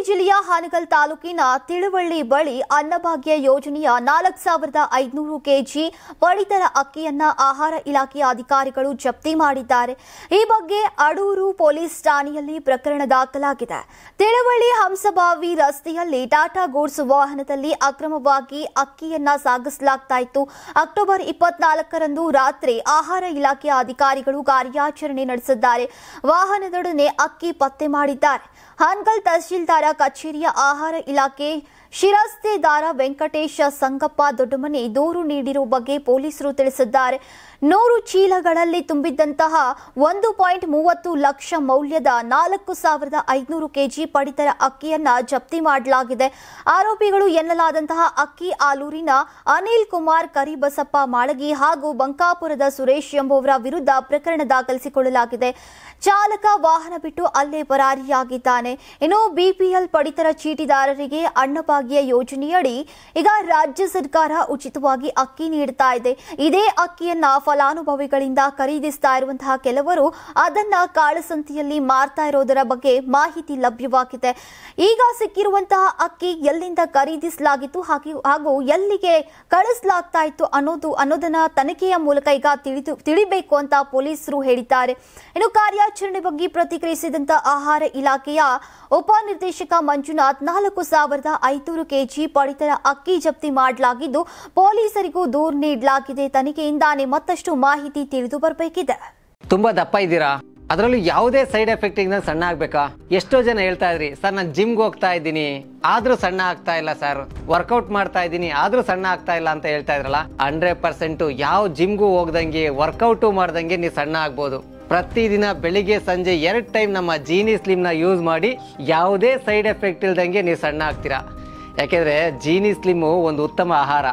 ಜಿಲ್ಲೆಯ ಹಾನಗಲ್ ತಾಲೂಕಿನ ತಿಳುವಳ್ಳಿ ಬಳಿ ಅನ್ನಭಾಗ್ಯ ಯೋಜನೆಯ 4500 ಕೆಜಿ ಪಡಿತರ ಅಕ್ಕಿಯನ್ನ ಆಹಾರ ಇಲಾಖೆಯ ಅಧಿಕಾರಿಗಳು ಜಪ್ತಿ ಮಾಡಿದ್ದಾರೆ. ಈ ಬಗ್ಗೆ ಅಡೂರು ಪೊಲೀಸ್ ಠಾಣೆಯಲ್ಲಿ ಪ್ರಕರಣ ದಾಖಲಾಗಿದೆ. ತಿಳುವಳ್ಳಿ ಹಂಸಭಾವಿ ರಸ್ತೆಯಲ್ಲಿ ಟಾಟಾ ಗೂಡ್ಸ್ ವಾಹನದಲ್ಲಿ ಅಕ್ರಮವಾಗಿ ಅಕ್ಕಿಯನ್ನ ಸಾಗಿಸಲಾಗ್ತಾ ಇತ್ತು. ಅಕ್ಟೋಬರ್ 24ರಂದು ರಾತ್ರಿ ಆಹಾರ ಇಲಾಖೆಯ ಅಧಿಕಾರಿಗಳು ಕಾರ್ಯಾಚರಣೆ ನಡೆಸಿದ್ದಾರೆ. ವಾಹನದೊಡನೆ ಅಕ್ಕಿ ಪತ್ತೆ ಮಾಡಿದ್ದಾರೆ. ಹಾನಗಲ್ ತಹಶೀಲ್ದಾರ ಕಚೇರಿಯ ಆಹಾರ ಇಲಾಖೆ ಶಿರಸ್ತೇದಾರ ವೆಂಕಟೇಶ ಸಂಗಪ್ಪ ದೊಡ್ಡಮನಿ ದೂರು ನೀಡಿರುವ ಬಗ್ಗೆ ಪೊಲೀಸರು ತಿಳಿಸಿದ್ದಾರೆ. 100 ಚೀಲಗಳಲ್ಲಿ ತುಂಬಿದ್ದಂತಹ 1.30 ಲಕ್ಷ ಮೌಲ್ಯದ 4500 ಕೆಜಿ ಪಡಿತರ ಅಕ್ಕಿಯನ್ನ ಜಪ್ತಿ ಮಾಡಲಾಗಿದೆ. ಆರೋಪಿಗಳು ಎನ್ನಲಾದಂತಹ ಅಕ್ಕಿ ಆಲೂರಿನ ಅನಿಲ್ ಕುಮಾರ್, ಕರಿಬಸಪ್ಪ ಮಾಳಗಿ ಹಾಗೂ ಬಂಕಾಪುರದ ಸುರೇಶ್ ಎಂಬುವರ ವಿರುದ್ಧ ಪ್ರಕರಣ ದಾಖಲಿಸಿಕೊಳ್ಳಲಾಗಿದೆ. ಚಾಲಕ ವಾಹನ ಬಿಟ್ಟು ಅಲ್ಲೇ ಪರಾರಿಯಾಗಿದ್ದಾನೆ. ಇನ್ನು ಬಿಪಿಎಲ್ ಪಡಿತರ ಚೀಟಿದಾರರಿಗೆ ಅನ್ನಭಾಗ್ಯ ಯೋಜನೆಯಡಿ ಈಗ ರಾಜ್ಯ ಸರ್ಕಾರ ಉಚಿತವಾಗಿ ಅಕ್ಕಿ ನೀಡುತ್ತಾ ಇದೆ. ಇದೇ ಅಕ್ಕಿಯನ್ನ ಫಲಾನುಭವಿಗಳಿಂದ ಖರೀದಿಸ್ತಾ ಇರುವಂತಹ ಕೆಲವರು ಅದನ್ನ ಕಾಳಸಂತೆಯಲ್ಲಿ ಮಾರ್ತಾ ಇರೋದರ ಬಗ್ಗೆ ಮಾಹಿತಿ ಲಭ್ಯವಾಗಿದೆ. ಈಗ ಸಿಕ್ಕಿರುವಂತಹ ಅಕ್ಕಿ ಎಲ್ಲಿಂದ ಖರೀದಿಸಲಾಗಿತ್ತು ಹಾಗೂ ಎಲ್ಲಿಗೆ ಕಳಿಸಲಾಗ್ತಾ ಇತ್ತು ಅನ್ನೋದನ್ನ ತನಿಖೆಯ ಮೂಲಕ ಈಗ ತಿಳಿಬೇಕು ಅಂತ ಪೊಲೀಸರು ಹೇಳಿದ್ದಾರೆ. ಇನ್ನು ಕಾರ್ಯಾಚರಣೆ ಬಗ್ಗೆ ಪ್ರತಿಕ್ರಿಯಿಸಿದಂತ ಆಹಾರ ಇಲಾಖೆಯ ಉಪನಿರ್ದೇಶಕ ಮಂಜುನಾಥ್ 4500 ಕೆಜಿ ಪಡಿತರ ಅಕ್ಕಿ ಜಪ್ತಿ ಮಾಡಲಾಗಿದ್ದು ಪೊಲೀಸರಿಗೂ ದೂರು ನೀಡಲಾಗಿದೆ. ತನಿಖೆಯಿಂದಾನೇ ಮತ್ತಷ್ಟು ಮಾಹಿತಿ ತಿಳಿದು ಬರಬೇಕಿದೆ. ತುಂಬಾ ದಪ್ಪ ಇದ್ದೀರಾ, ಅದರಲ್ಲೂ ಯಾವುದೇ ಸೈಡ್ ಎಫೆಕ್ಟ್ ಇಂದ ಸಣ್ಣ ಆಗ್ಬೇಕಾ? ಎಷ್ಟೋ ಜನ ಹೇಳ್ತಾ ಇದ್ರಿ, ಸರ್ ನಾನು ಜಿಮ್ಗೆ ಹೋಗ್ತಾ ಇದ್ದೀನಿ ಆದ್ರೂ ಸಣ್ಣ ಆಗ್ತಾ ಇಲ್ಲ, ಸರ್ ವರ್ಕೌಟ್ ಮಾಡ್ತಾ ಇದ್ದೀನಿ ಆದ್ರೂ ಸಣ್ಣ ಆಗ್ತಾ ಇಲ್ಲ ಅಂತ ಹೇಳ್ತಾ ಇದ್ರಲ್ಲ. 100% ಯಾವ ಜಿಮ್ಗೂ ಹೋಗ್ದಂಗೆ ವರ್ಕೌಟು ಮಾಡ್ದಂಗೆ ನೀವು ಸಣ್ಣ ಆಗ್ಬೋದು. ಪ್ರತಿದಿನ ಬೆಳಿಗ್ಗೆ ಸಂಜೆ 2 ಟೈಮ್ ನಮ್ಮ ಜೀನಿ ಸ್ಲಿಮ್ ನ ಯೂಸ್ ಮಾಡಿ ಯಾವುದೇ ಸೈಡ್ ಎಫೆಕ್ಟ್ ಇಲ್ದಂಗೆ ನೀವು ಸಣ್ಣ ಆಗ್ತೀರಾ. ಯಾಕೆಂದ್ರೆ ಜೀನಿ ಸ್ಲಿಮ್ ಒಂದು ಉತ್ತಮ ಆಹಾರ.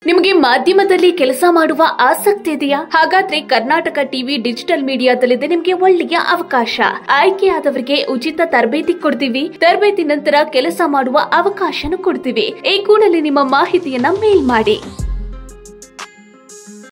ನಿಮಗೆ ಮಾಧ್ಯಮದಲ್ಲಿ ಕೆಲಸ ಮಾಡುವ ಆಸಕ್ತಿ ಇದೆಯಾ? ಹಾಗಾದ್ರೆ ಕರ್ನಾಟಕ ಟಿವಿ ಡಿಜಿಟಲ್ ಮೀಡಿಯಾದಲ್ಲಿದೆ ನಿಮಗೆ ಒಳ್ಳೆಯ ಅವಕಾಶ. ಆಯ್ಕೆಯಾದವರಿಗೆ ಉಚಿತ ತರಬೇತಿ ಕೊಡ್ತೀವಿ. ತರಬೇತಿ ನಂತರ ಕೆಲಸ ಮಾಡುವ ಅವಕಾಶನೂ ಕೊಡ್ತೀವಿ. ಈ ಕೂಡಲೇ ನಿಮ್ಮ ಮಾಹಿತಿಯನ್ನ ಮೇಲ್ ಮಾಡಿ.